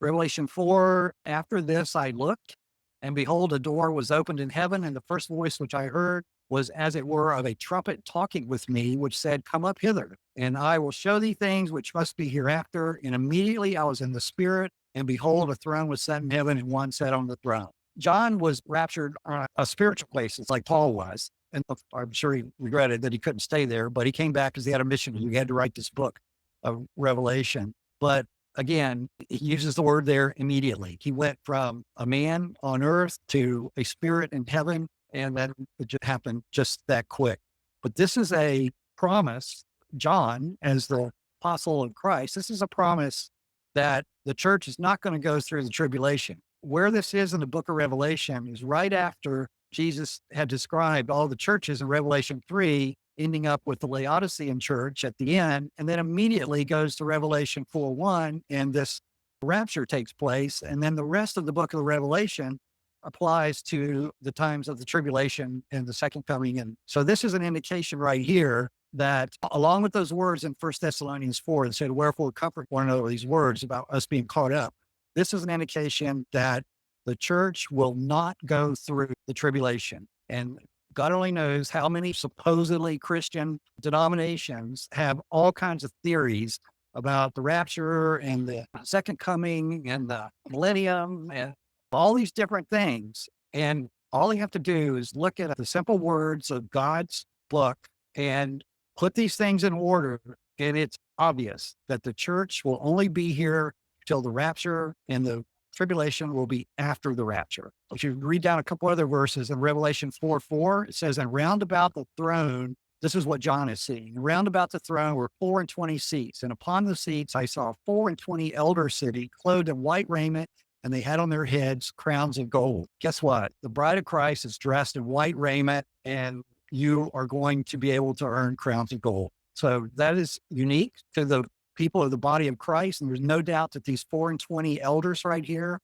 Revelation 4, after this I looked, and behold, a door was opened in heaven, and the first voice which I heard was as it were of a trumpet talking with me, which said, Come up hither, and I will show thee things which must be hereafter. And immediately I was in the Spirit, and behold, a throne was set in heaven, and one sat on the throne. John was raptured on a spiritual basis like Paul was. And I'm sure he regretted that he couldn't stay there, but he came back because he had a mission. He had to write this book of Revelation. But again, he uses the word there immediately. He went from a man on earth to a spirit in heaven, and then it just happened just that quick. But this is a promise, John, as the apostle of Christ, this is a promise that the church is not going to go through the tribulation. Where this is in the book of Revelation is right after Jesus had described all the churches in Revelation 3, ending up with the Laodicean church at the end, and then immediately goes to Revelation 4:1, and this rapture takes place. And then the rest of the book of the Revelation applies to the times of the tribulation and the second coming. And so this is an indication right here that along with those words in 1 Thessalonians 4 that said, wherefore comfort one another with these words about us being caught up. This is an indication that the church will not go through the tribulation. And God only knows how many supposedly Christian denominations have all kinds of theories about the rapture and the second coming and the millennium and all these different things. And all you have to do is look at the simple words of God's book and put these things in order. And it's obvious that the church will only be here till the rapture, and the tribulation will be after the rapture. If you read down a couple other verses in Revelation 4:4, it says, and round about the throne, this is what John is seeing. Round about the throne were 24 seats, and upon the seats I saw 24 elders sitting, clothed in white raiment, and they had on their heads crowns of gold. Guess what? The bride of Christ is dressed in white raiment, and you are going to be able to earn crowns of gold. So that is unique to the people of the body of Christ. And there's no doubt that these 24 elders right here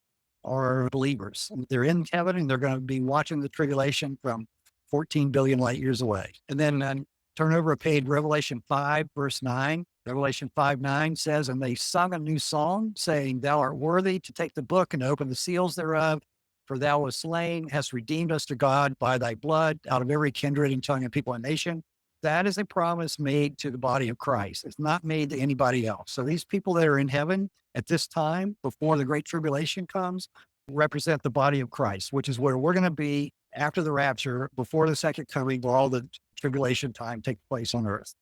are believers. They're in heaven, and they're going to be watching the tribulation from 14 billion light years away. And then turn over a page, Revelation 5, verse 9. Revelation 5:9 says, and they sung a new song, saying, Thou art worthy to take the book and open the seals thereof, for thou wast slain, hast redeemed us to God by thy blood out of every kindred and tongue and people and nation. That is a promise made to the body of Christ. It's not made to anybody else. So these people that are in heaven at this time, before the great tribulation comes, represent the body of Christ, which is where we're going to be after the rapture, before the second coming, where all the tribulation time takes place on earth.